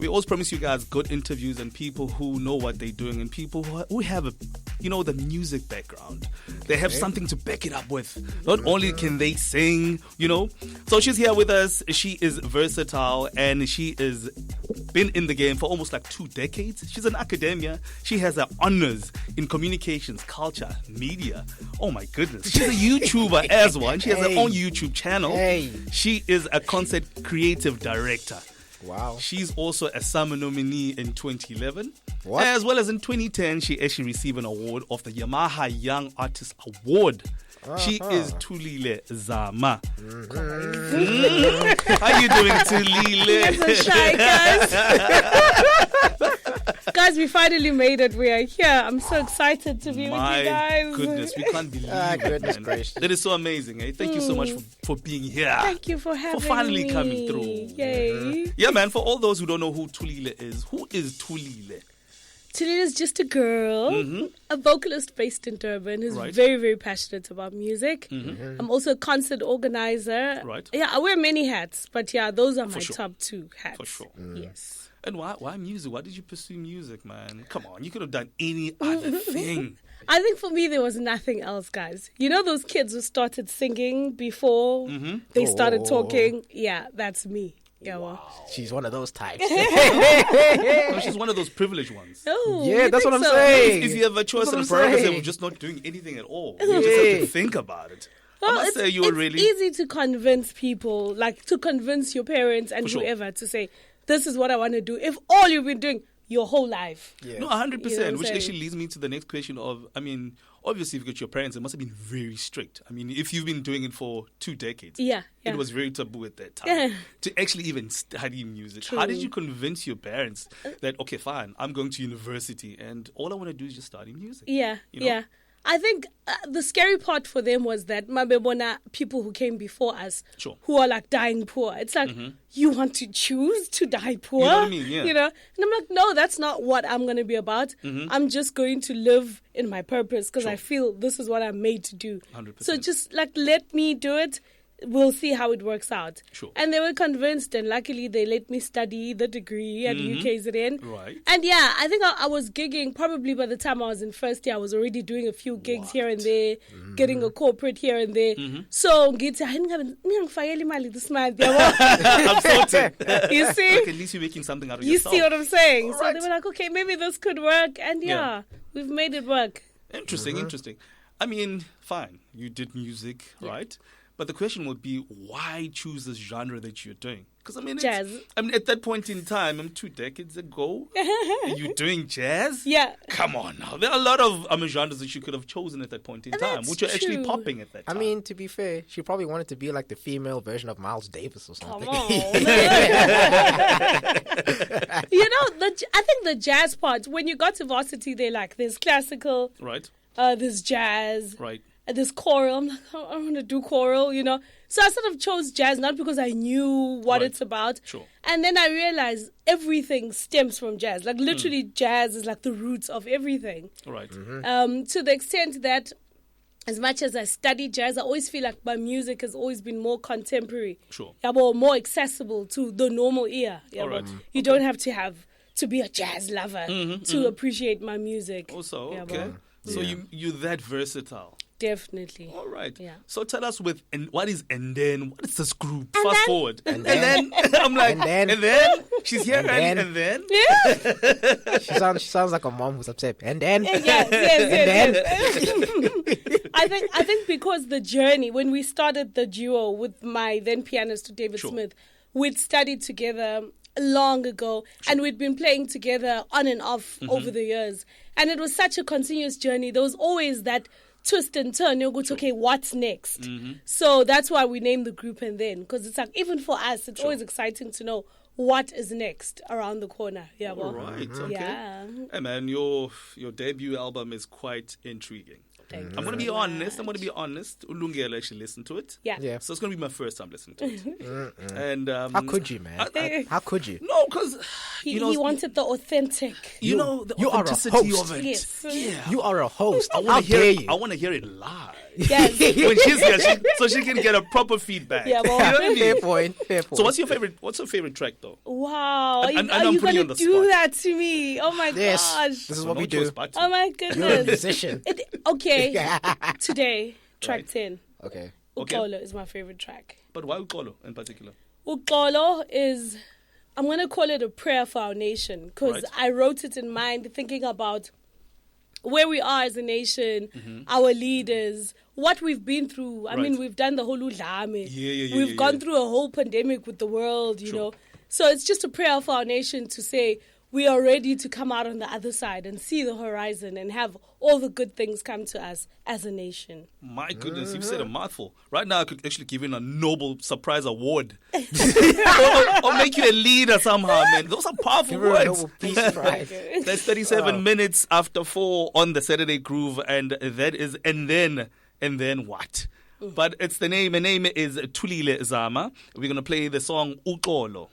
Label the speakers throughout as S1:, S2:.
S1: We always promise you guys good interviews and people who know what they're doing and people who have the music background. They have something to back it up with. Not only can they sing, So she's here with us. She is versatile and she is been in the game for almost like 2 decades. She's an academia. She has her honors in communications, culture, media. Oh my goodness. She's a YouTuber as well. And she has her own YouTube channel. She is a concept creative director.
S2: Wow.
S1: She's also a summer nominee in 2011.
S2: What?
S1: As well as in 2010, she actually received an award of the Yamaha Young Artist Award. She is thulilezama. How you doing, Thulile?
S3: I'm so shy, guys. Guys, we finally made it. We are here. I'm so excited to be with you guys.
S1: My goodness, we can't believe it.
S2: Goodness gracious.
S1: That is so amazing. Eh? Thank you so much for being here.
S3: Thank you for having me.
S1: For finally coming through.
S3: Yay.
S1: Yeah, man, for all those who don't know who Thulile is, who is Thulile?
S3: Thulile is just a girl, a vocalist based in Durban who's very, very passionate about music. I'm also a concert organizer.
S1: Right.
S3: Yeah, I wear many hats, but yeah, those are my top 2 hats.
S1: For sure.
S3: Yes.
S1: And why music? Why did you pursue music, man? Come on, you could have done any other thing.
S3: I think for me, there was nothing else, guys. You know those kids who started singing before they started talking? Yeah, that's me. Yeah, well.
S2: She's one of those types.
S1: No, she's one of those privileged ones.
S3: Oh,
S2: yeah, that's what I'm saying.
S1: If you have a choice and a prerogative of just not doing anything at all, you just have to think about it.
S3: Well,
S1: I must say you were really
S3: easy to convince people, like to convince your parents and whoever to say, this is what I want to do. If all you've been doing your whole life.
S1: Yeah. No, 100%, which actually leads me to the next question of, obviously, if you got your parents, it must have been very strict. If you've been doing it for 2 decades, it was very taboo at that time to actually even study music. True. How did you convince your parents that, okay, fine, I'm going to university and all I want to do is just study music?
S3: Yeah, I think the scary part for them was that mabebona people who came before us who are like dying poor. It's like, you want to choose to die poor?
S1: You know what I mean? Yeah.
S3: And I'm like, no, that's not what I'm going to be about. I'm just going to live in my purpose because I feel this is what I'm made to do.
S1: 100%.
S3: So just like let me do it. We'll see how it works out.
S1: Sure.
S3: And they were convinced, and luckily they let me study the degree at UKZN.
S1: Right.
S3: And yeah, I think I was gigging probably by the time I was in first year. I was already doing a few gigs here and there, getting a corporate here and there. So, this month.
S1: I'm sorted.
S3: You see?
S1: Like, at least you're making something out of yourself.
S3: You see what I'm saying?
S1: All
S3: so
S1: right.
S3: they were like, okay, maybe this could work. And we've made it work.
S1: Interesting. Fine, you did music, right? But the question would be, why choose this genre that you're doing? Because
S3: jazz.
S1: At that point in time, 2 decades ago, you're doing jazz.
S3: Yeah.
S1: Come on now, there are a lot of genres that you could have chosen at that point in time, which are actually popping at that time.
S2: To be fair, she probably wanted to be like the female version of Miles Davis or something.
S3: Come on. I think the jazz part. When you got to varsity, there's classical,
S1: right?
S3: There's jazz,
S1: right?
S3: There's choral. I'm like, I want to do choral, So I sort of chose jazz, not because I knew what it's about.
S1: Sure.
S3: And then I realized everything stems from jazz. Like literally jazz is like the roots of everything.
S1: Right.
S3: To the extent that as much as I study jazz, I always feel like my music has always been more contemporary.
S1: Sure.
S3: More accessible to the normal ear.
S1: All right.
S3: You don't have to be a jazz lover to appreciate my music.
S1: Also, okay. So you're that versatile.
S3: Definitely.
S1: All right.
S3: Yeah.
S1: So tell us what is and then? What is this group?
S3: And
S1: Fast
S3: then?
S1: forward. And then I'm like, and then she's here and then.
S3: Yeah.
S2: She sounds like a mom who's upset. And then.
S3: Yes. I think because the journey, when we started the duo with my then pianist David Smith, we'd studied together long ago and we'd been playing together on and off over the years. And it was such a continuous journey. There was always that twist and turn. You'll go to, okay, what's next? So that's why we named the group And Then, because it's like, even for us, it's always exciting to know what is next around the corner. Yeah, well,
S1: right. Okay.
S3: Yeah.
S1: Hey man, your debut album is quite intriguing.
S3: Thank you
S1: I'm going to
S3: so
S1: be honest.
S3: much.
S1: Lungelo actually listened to it.
S3: Yeah.
S1: So it's going to be my first time listening to it. And
S2: how could you, man? How could you?
S1: No, because
S3: he wanted the authentic.
S1: the
S2: you are a
S1: authenticity
S2: host.
S1: of it.
S3: Yes.
S1: Yeah.
S2: You are a host.
S1: I
S2: How dare you?
S1: I want to hear it live.
S3: Yes.
S1: when she's here, so she can get a proper feedback.
S3: Yeah, well,
S1: you know what I mean?
S2: Fair point. Fair point.
S1: So what's your favorite track though?
S3: Wow.
S1: And
S3: Are
S1: I'm
S3: you
S1: putting you
S3: going
S1: on
S3: to
S1: the
S3: do
S1: spot.
S3: that to me? Oh my
S2: Yes.
S3: gosh.
S2: This is
S1: So
S2: what
S1: no
S2: we
S1: choice
S2: do.
S1: but to.
S3: Oh my
S2: You're a
S3: goodness.
S2: musician.
S3: Okay. Today, track
S1: Right.
S3: 10.
S2: Okay.
S1: Okay.
S3: Uxolo is my favorite track.
S1: But why Uxolo in particular?
S3: Uxolo is, I'm going to call it a prayer for our nation because
S1: Right.
S3: I wrote it in mind thinking about where we are as a nation, our leaders, what we've been through. I mean,
S1: Right.
S3: we've done the whole Udlame.
S1: Yeah,
S3: We've gone through a whole pandemic with the world, you
S1: Sure.
S3: know. So it's just a prayer for our nation to say we are ready to come out on the other side and see the horizon and have all the good things come to us as a nation.
S1: My goodness, you've said a mouthful. Right now, I could actually give you a Nobel Surprise Award. or make you a leader somehow, man. Those are powerful
S2: Give her a
S1: words.
S2: Nobel Peace Prize.
S1: That's 37 minutes after 4 on the Saturday Groove, and that is, and then what? But it's the name. The name is thulilezama. We're going to play the song Uxolo.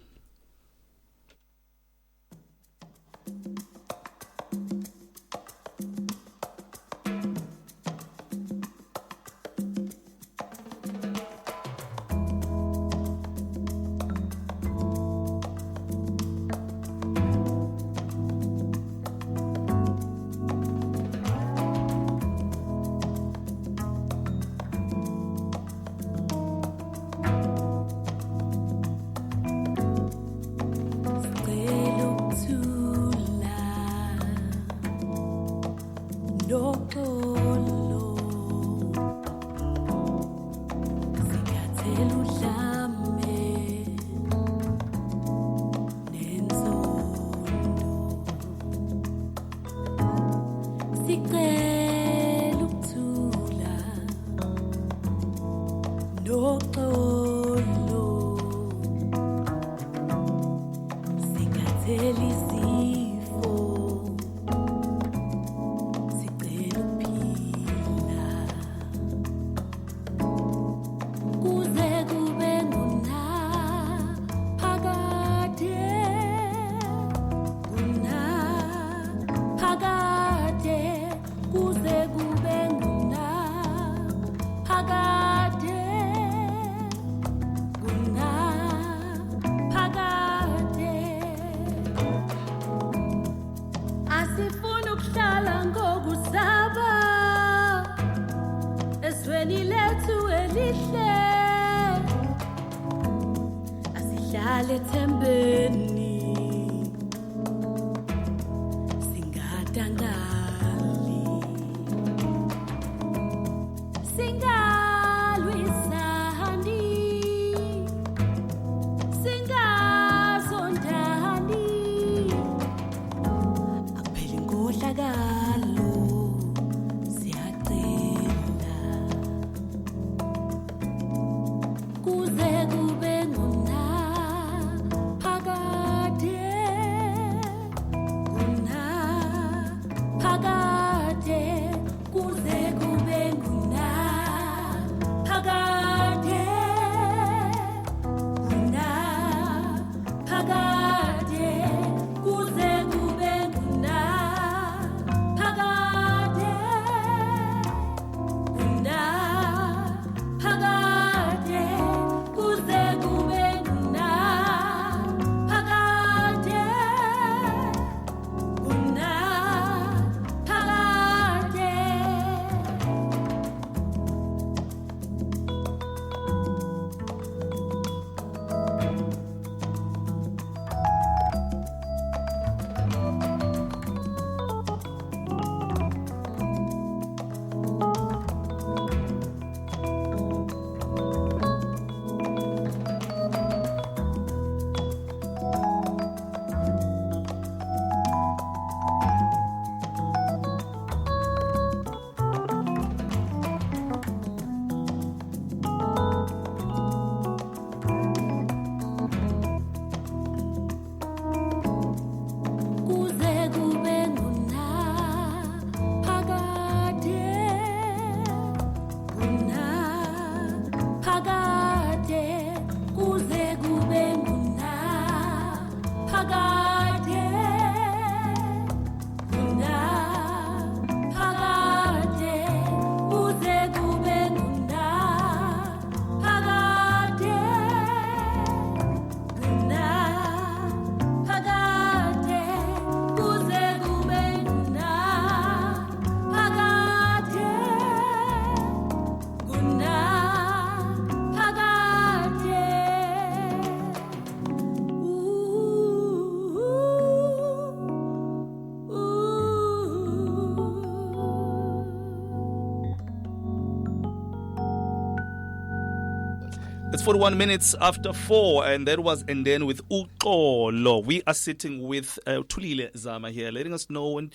S1: It's 41 minutes after 4, and that was And Then with Uxolo. We are sitting with thulilezama here, letting us know and,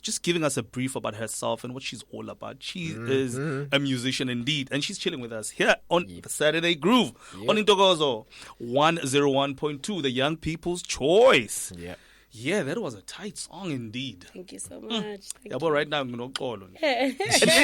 S1: just giving us a brief about herself and what she's all about. She is a musician indeed, and she's chilling with us here on the Saturday Groove on Intokozo 101.2, the young people's choice. Yeah, that was a tight song indeed.
S3: Thank you so much.
S1: Yeah, but right now I'm going to And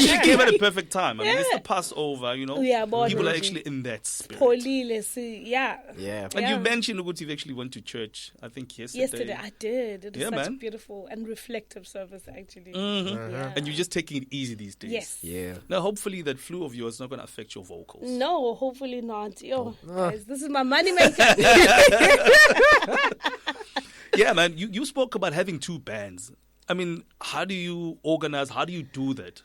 S1: she came at a perfect time. I mean, it's the Passover, People are actually in that spirit.
S3: Yeah.
S1: And you mentioned that you've actually went to church, I think yesterday.
S3: I did. It was such a beautiful and reflective service, actually.
S1: And you're just taking it easy these days.
S3: Yes.
S2: Yeah.
S1: Now, hopefully that flu of yours is not going to affect your vocals.
S3: No, hopefully not. Guys, this is my money maker.
S1: Yeah, man, you spoke about having two bands. I mean, how do you organize? How do you do that?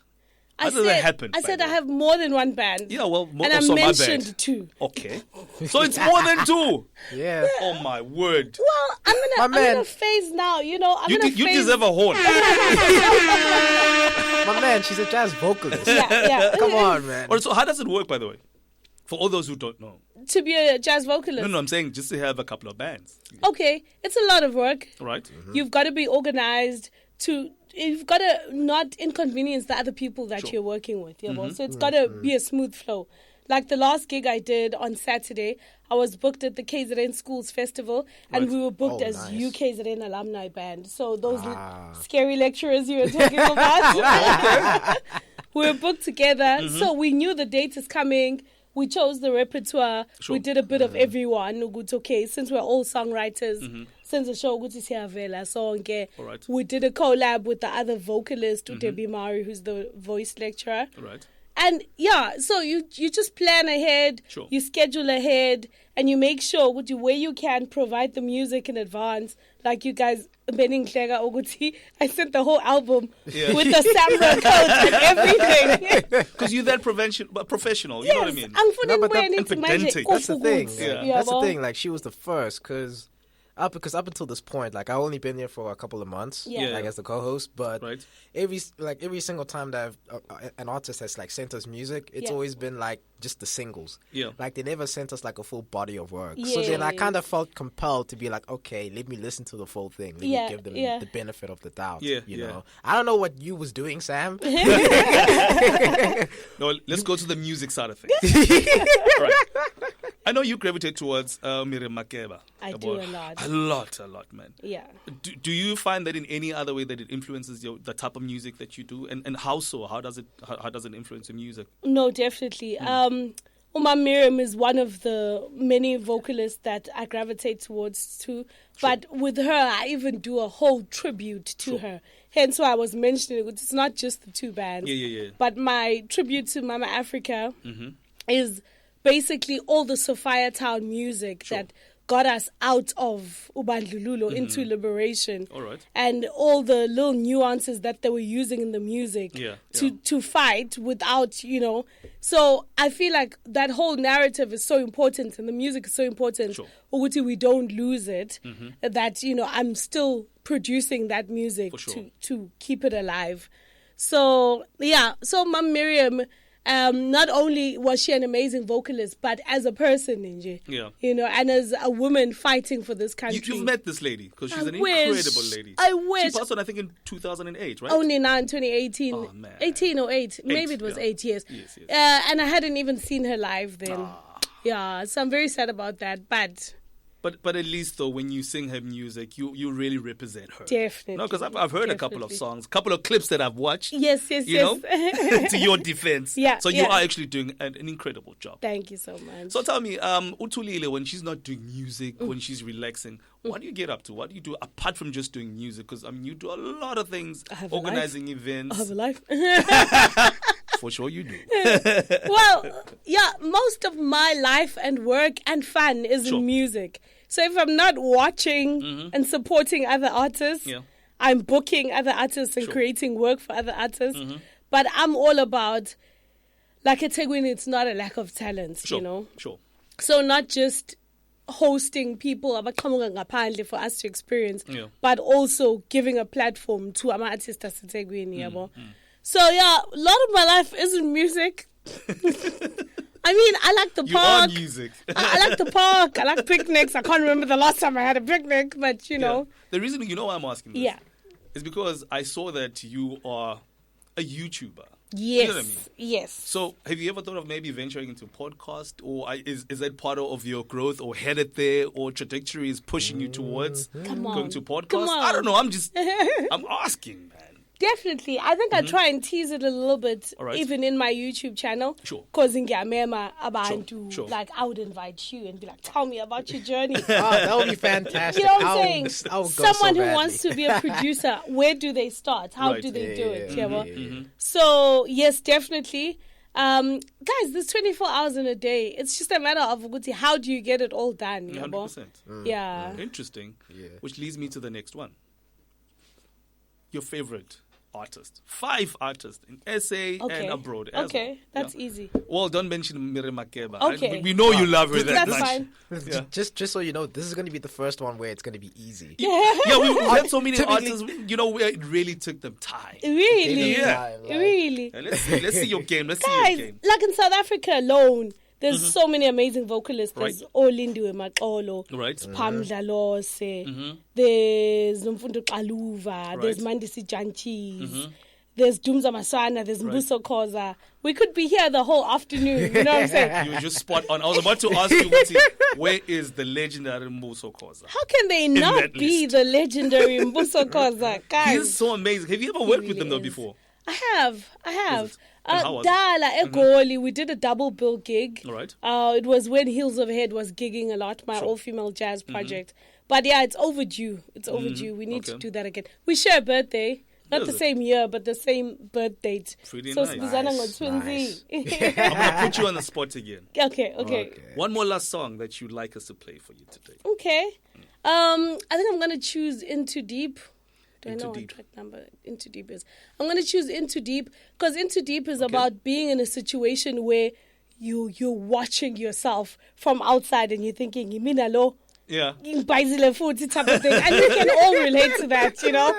S1: How does that happen?
S3: I said I have more than one band.
S1: Yeah, well,
S3: and I mentioned two.
S1: Okay. So it's more than two.
S2: Yeah.
S1: Oh, my word.
S3: Well, I'm in a phase now,
S1: You deserve a horn.
S2: My man, she's a jazz vocalist.
S3: Yeah.
S2: Come on, man.
S1: So how does it work, by the way? For all those who don't know.
S3: To be a jazz vocalist?
S1: No, I'm saying just to have a couple of bands.
S3: Okay, it's a lot of work.
S1: Right.
S3: You've got to be organized you've got to not inconvenience the other people that you're working with. So it's got to be a smooth flow. Like the last gig I did on Saturday, I was booked at the KZN Schools Festival, and we were booked as UKZN alumni band. So those scary lecturers you were talking about, we were booked together. So we knew the date is coming. We chose the repertoire. Sure. We did a bit of everyone. Okay, since we're all songwriters, since the show we did a collab with the other vocalist, Debbie Mari, who's the voice lecturer.
S1: Right.
S3: And so you just plan ahead, you schedule ahead, and you make sure where you can provide the music in advance. Like you guys, I sent the whole album with the Samra code and everything.
S1: Because you're that professional, you know what I mean?
S2: That's the thing. That's the thing. Like, she was the first, because up until this point, like, I've only been there for a couple of months, like as the co-host. But every single time that an artist has like sent us music, it's always been like just the singles. Yeah, like they never sent us like a full body of work. So then I kind of felt compelled to be like, okay, let me listen to the full thing. Let me give them the benefit of the doubt. You know, I don't know what you was doing, Sam.
S1: No, let's go to the music side of things. Right. I know you gravitate towards Miriam Makeba.
S3: I do a lot.
S1: A lot, man.
S3: Yeah.
S1: Do you find that in any other way that it influences the type of music that you do, and how so? How does it influence your music?
S3: No, definitely. Uma Miriam is one of the many vocalists that I gravitate towards too. But with her, I even do a whole tribute to her. Hence why I was mentioning it's not just the two bands. Yeah. But my tribute to Mama Africa is basically all the Sophia Town music that got us out of Ubandlululo into liberation. All right. And all the little nuances that they were using in the music to fight without, So I feel like that whole narrative is so important and the music is so important. Sure. We don't lose it. That, I'm still producing that music to keep it alive. So, So Mam Miriam, not only was she an amazing vocalist, but as a person, and as a woman fighting for this country.
S1: You've met this lady, because she's incredible lady.
S3: I wish.
S1: She passed on, I think, in 2008, right?
S3: Only now in 2018.
S1: Oh, man.
S3: 18 or 8. Maybe it was 8 years.
S1: Yes.
S3: And I hadn't even seen her live then. Yeah, so I'm very sad about that, But
S1: at least, though, when you sing her music, you really represent her.
S3: Definitely.
S1: No, because I've heard a couple of songs, a couple of clips that I've watched.
S3: Yes.
S1: To your defense.
S3: Yeah.
S1: So you are actually doing an incredible job.
S3: Thank you so much.
S1: So tell me, Uthulile, when she's not doing music, when she's relaxing, what do you get up to? What do you do apart from just doing music? Because, you do a lot of things, organizing events.
S3: I have a life.
S1: For sure you do.
S3: Well, most of my life and work and fun is in music. So if I'm not watching and supporting other artists, I'm booking other artists and creating work for other artists. But I'm all about, like at Tegwini, it's not a lack of talent, Sure. So not just hosting people for us to experience, but also giving a platform to our artists at Tegwini. So a lot of my life is in music. I mean, I like the park.
S1: You are music.
S3: I like the park. I like picnics. I can't remember the last time I had a picnic, but you know.
S1: The reason why I'm asking this is because I saw that you are a YouTuber.
S3: Yes.
S1: You know what I mean?
S3: Yes.
S1: So, have you ever thought of maybe venturing into podcast, or is that part of your growth, or headed there, or trajectory is pushing you towards going to podcast? I don't know. I'm asking, man.
S3: Definitely. I think I try and tease it a little bit, even in my YouTube channel.
S1: Sure.
S3: Because like, I would invite you and be like, tell me about your journey.
S2: That would be fantastic.
S3: You know what I'm saying? Someone who wants to be a producer, where do they start? How do they do it? So, yes, definitely. Guys, there's 24 hours in a day. It's just a matter of how do you get it all done?
S1: 100%.
S3: Yeah.
S1: Interesting. Yeah. Which leads me to the next one. Your favorite artist. 5 artists in SA and abroad as well.
S3: That's easy.
S1: Well, don't mention Miri Makeba.
S3: Okay.
S1: We know you love her that
S3: much.
S1: That's
S3: fine.
S2: Just so you know, this is going to be the first one where it's going to be easy.
S1: We've had so many artists, where it really took them time.
S3: Really? Really?
S1: Let's see your game.
S3: Guys, like in South Africa alone, there's so many amazing vocalists. There's Olindiwe Maxolo, Pamela Lose, there's Nomfundo Kaluva, there's Mandisi Janchis, there's Dumza Masana, there's Mbuso Khoza. We could be here the whole afternoon, you know what I'm saying?
S1: You were just spot on. I was about to ask you, where is the legendary Mbuso Khoza?
S3: How can they not be the legendary Mbuso Khoza? Guys,
S1: he's so amazing. Have you ever worked with them though before?
S3: I have. Dala, Egoli, we did a double bill gig.
S1: All right.
S3: It was when Hills Overhead was gigging a lot, my all-female jazz project. But yeah, it's overdue. We need to do that again. We share a birthday. Not the same year, but the same birth date.
S1: Pretty
S3: so
S1: nice.
S3: Nice.
S1: I'm going to put you on the spot again.
S3: Okay.
S1: One more last song that you'd like us to play for you today.
S3: Okay. I think I'm going to choose Into Deep. I know what track number Into Deep is. I'm going to choose Into Deep because Into Deep is about being in a situation where you're watching yourself from outside and you're thinking, "Yiminalo, food type of thing," and we can all relate to that. You know,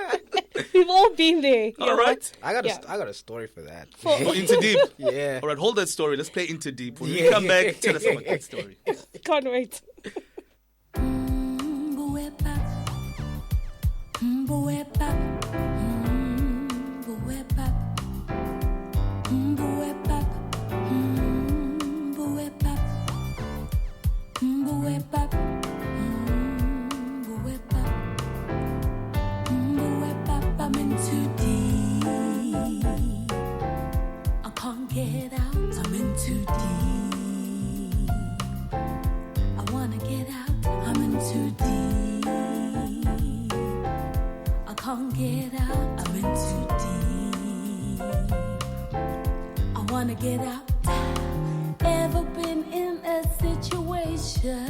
S3: we've all been there.
S1: All right,
S2: I got a story for that.
S1: For Into Deep,
S2: yeah.
S1: All right, hold that story. Let's play Into Deep. When we come back, tell us about that story.
S3: Can't wait.
S4: I'm in too deep. I can't get out. I'm in too deep. I wanna get out. I'm in too deep. I can't get out. I'm in too deep. I wanna get out. Ever been in a situation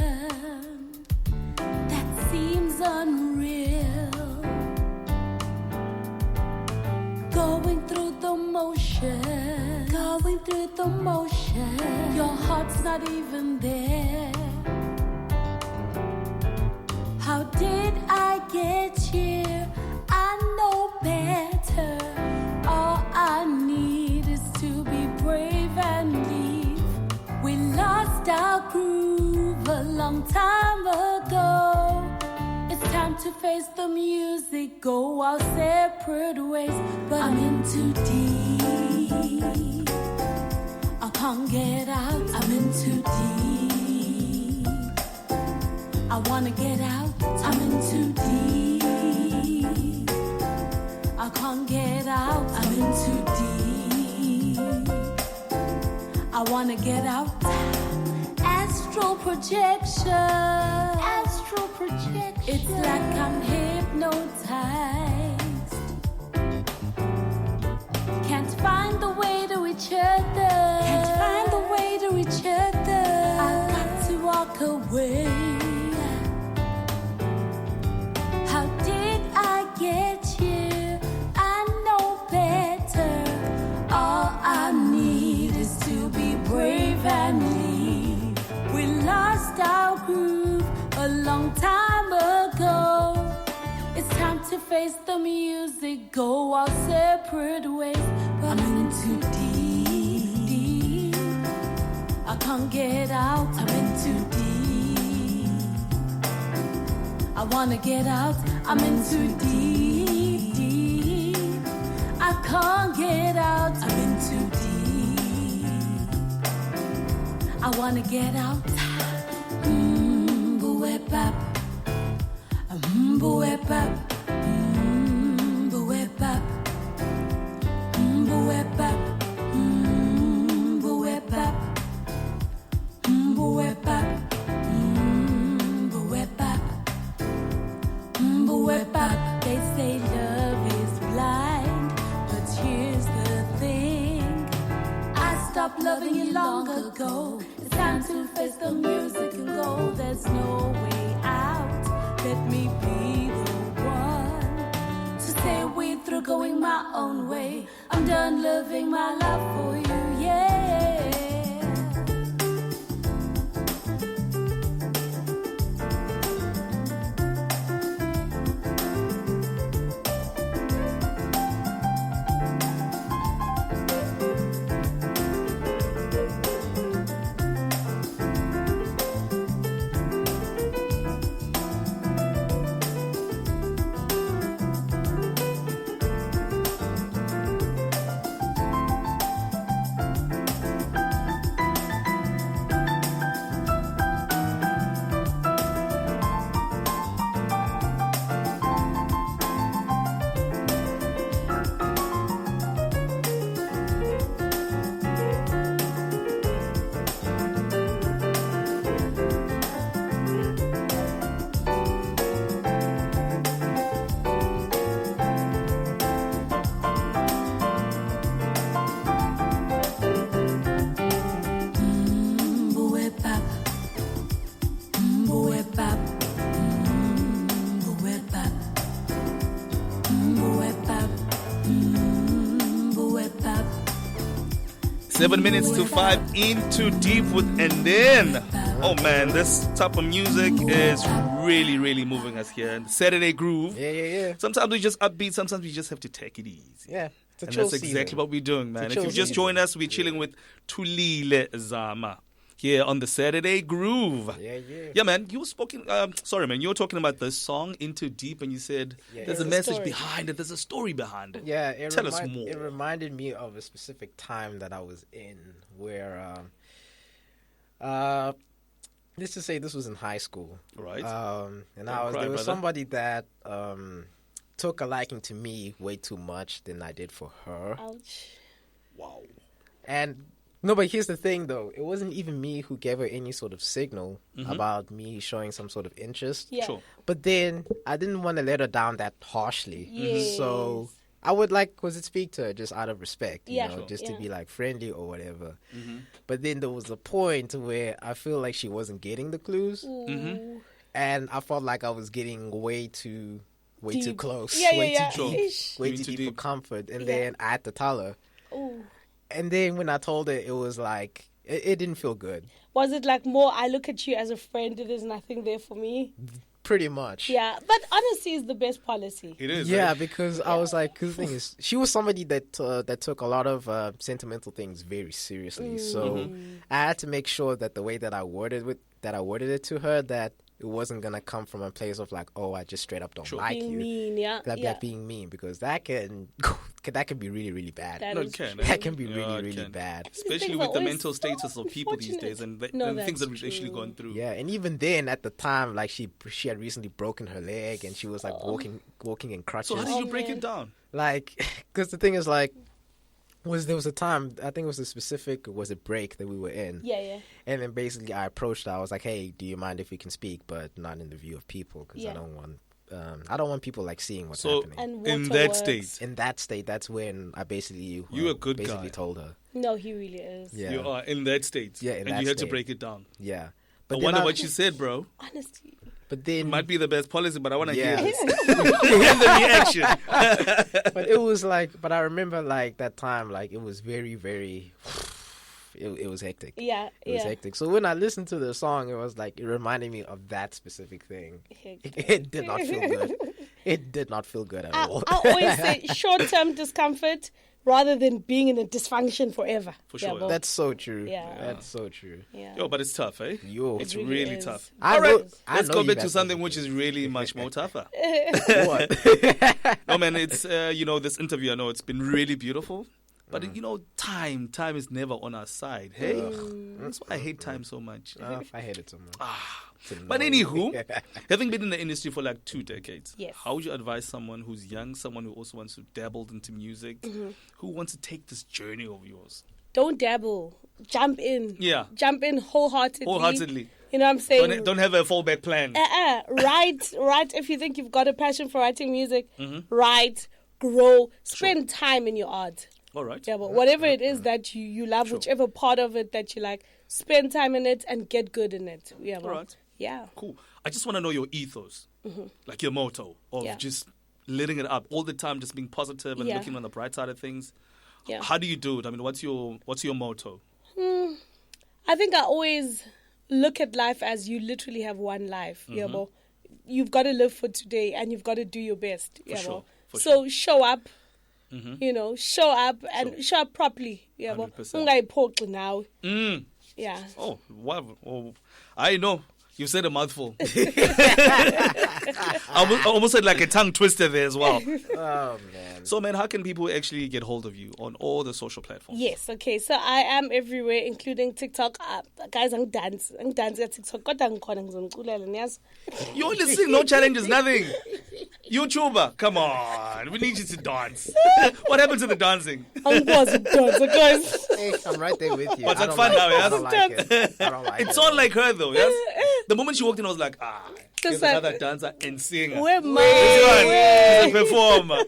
S4: that seems unreal? Going through the motion, your heart's not even there. How did I get here? I know better. All I need is to be brave and leave. We lost our groove a long time ago. It's time to face the music, go our separate ways. But I'm in too deep. I can't get out. I'm in too deep. I wanna get out. I'm in too deep. I can't get out. I'm in too deep. I wanna get out. Astral projection. It's like I'm hypnotized. Can't find the way to each other. I've got to walk away. How did I get here? I know better. All I need is to be brave and leave. We lost our groove a long time ago. It's time to face the music, go our separate ways. But I'm in too deep. I can't get out, I'm in too deep. I wanna get out, I'm in too deep, deep. I can't get out, I'm in too deep. I wanna get out. Boo-wep-bap, boo-wep-bap, boo-wep-bap, boo-wep-bap, boo-wep-bap, boo-wep-bap, boo-wep-bap, boo-wep-bap. They say love is blind, but here's the thing. I stopped loving you long ago. It's time to face the music and go. There's no way out. Let me be the one to say we through going my own way. I'm done living my life for you, yeah.
S1: 7 minutes to 5 into deep with and then. Oh man, this type of music is really, really moving us here. And Saturday groove.
S2: Yeah.
S1: Sometimes we just upbeat, sometimes we just have to take it easy.
S2: Yeah.
S1: And that's exactly what we're doing, man. If you've just joined us, we're chilling with thulilezama here on the Saturday Groove. Yeah, man. You were you were talking about this song, Into Deep, and you said there's a message behind it. There's a story behind it.
S2: Yeah.
S1: Tell us more.
S2: It reminded me of a specific time that I was in where, let's just say this was in high school.
S1: Right.
S2: And there was somebody that took a liking to me way too much than I did for her.
S3: Ouch.
S1: Wow.
S2: And no, but here's the thing, though. It wasn't even me who gave her any sort of signal about me showing some sort of interest.
S3: Yeah.
S1: Sure.
S2: But then I didn't want to let her down that harshly.
S3: Yes.
S2: So I would speak to her just out of respect, to be like friendly or whatever. But then there was a point where I feel like she wasn't getting the clues. And I felt like I was getting way too close, way too deep for comfort. And then I had to tell her.
S3: Ooh.
S2: And then when I told her, it was like, it didn't feel good.
S3: Was it like more, I look at you as a friend, there's nothing there for me?
S2: Pretty much.
S3: Yeah, but honesty is the best policy.
S1: It is.
S2: Yeah,
S1: right?
S2: because I was like, cause the thing is, she was somebody that took a lot of sentimental things very seriously. So I had to make sure that the way that I worded it to her, that it wasn't gonna come from a place of like, oh, I just straight up don't like
S3: being
S2: you.
S3: Mean,
S2: That being mean, because that can be really, really bad.
S3: That
S2: can be really bad.
S1: Especially with the mental status of people these days and the things that we've actually gone through.
S2: Yeah, and even then, at the time, like she had recently broken her leg and she was like walking in crutches.
S1: So how did you break it down?
S2: Like, because the thing is like, there was a time, I think it was a break that we were in.
S3: Yeah.
S2: And then basically I approached her. I was like, hey, do you mind if we can speak, but not in the view of people, because I don't want people like seeing what's happening.
S3: And
S2: in that state, that's when I basically told her.
S3: No, he really is.
S2: Yeah.
S1: You are in that state.
S2: Yeah,
S1: and you had to break it down.
S2: Yeah.
S1: I wonder what you said, bro.
S3: Honestly.
S2: But then,
S1: it might be the best policy, but I want to hear this. Hear the reaction.
S2: But it was like, but I remember like that time, like it was very, very, it was hectic.
S3: Yeah,
S2: it was hectic. So when I listened to the song, it was like, it reminded me of that specific thing. It did not feel good. It did not feel good at all.
S3: I always say short-term discomfort rather than being in a dysfunction forever.
S1: For sure.
S2: That's so true.
S3: Yeah.
S2: That's so true.
S3: Yeah.
S1: Yo, but it's tough, eh?
S3: It
S1: really
S3: is.
S1: tough.
S2: All
S1: right, let's go back to something which is really much more tougher.
S2: What?
S1: No, man, it's, this interview, I know it's been really beautiful. But, time is never on our side, hey? That's why I hate time so much.
S2: I hate it so much.
S1: But anywho, having been in the industry for like 2 decades,
S3: yes.
S1: How would you advise someone who's young, someone who also wants to dabble into music, who wants to take this journey of yours?
S3: Don't dabble. Jump in.
S1: Yeah.
S3: Jump in wholeheartedly. You know what I'm saying?
S1: Don't have a fallback plan.
S3: Write. If you think you've got a passion for writing music, write, grow, spend time in your art.
S1: All right.
S3: Yeah, but whatever it is that you love, whichever part of it that you like, spend time in it and get good in it. Yeah,
S1: all right.
S3: Yeah.
S1: Cool. I just want to know your ethos, like your motto of just letting it up all the time, just being positive and looking on the bright side of things.
S3: Yeah.
S1: How do you do it? I mean, what's your motto?
S3: I think I always look at life as you literally have one life. Yeah, but you've got to live for today and you've got to do your best. Yeah,
S1: sure.
S3: So show up. Show up and show up properly. Yeah, but now. Yeah.
S1: Oh, wow. Oh, I know. You said a mouthful. I almost said like a tongue twister there as well.
S2: Oh, man.
S1: So, man, how can people actually get hold of you on all the social platforms?
S3: Yes, okay. So I am everywhere, including TikTok. Guys, I'm dance at TikTok.
S1: You're listening, no challenges, nothing. YouTuber, come on. We need you to dance. What happened to the dancing?
S3: I'm guys.
S2: Hey, I'm right there with you.
S1: What's that fun now, yes?
S2: I don't like it.
S1: It's all like her, though, yes? The moment she walked in, I was like, here's another dancer and singer.
S3: Where
S1: She's a performer.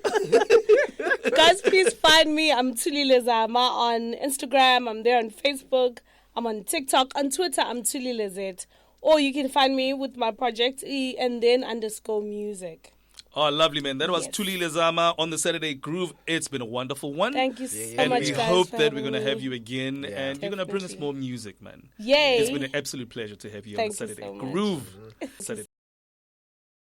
S3: Guys, please find me. I'm thulilezama on Instagram. I'm there on Facebook. I'm on TikTok. On Twitter, I'm thulilezet. Or you can find me with my project and then _music.
S1: Oh, lovely, man. That was thulilezama on the Saturday Groove. It's been a wonderful one.
S3: Thank you so much,
S1: and we
S3: guys,
S1: hope that we're going to have you again. And you're going to bring us more music, man.
S3: Yay.
S1: It's been an absolute pleasure to have you on the Saturday Groove. Saturday.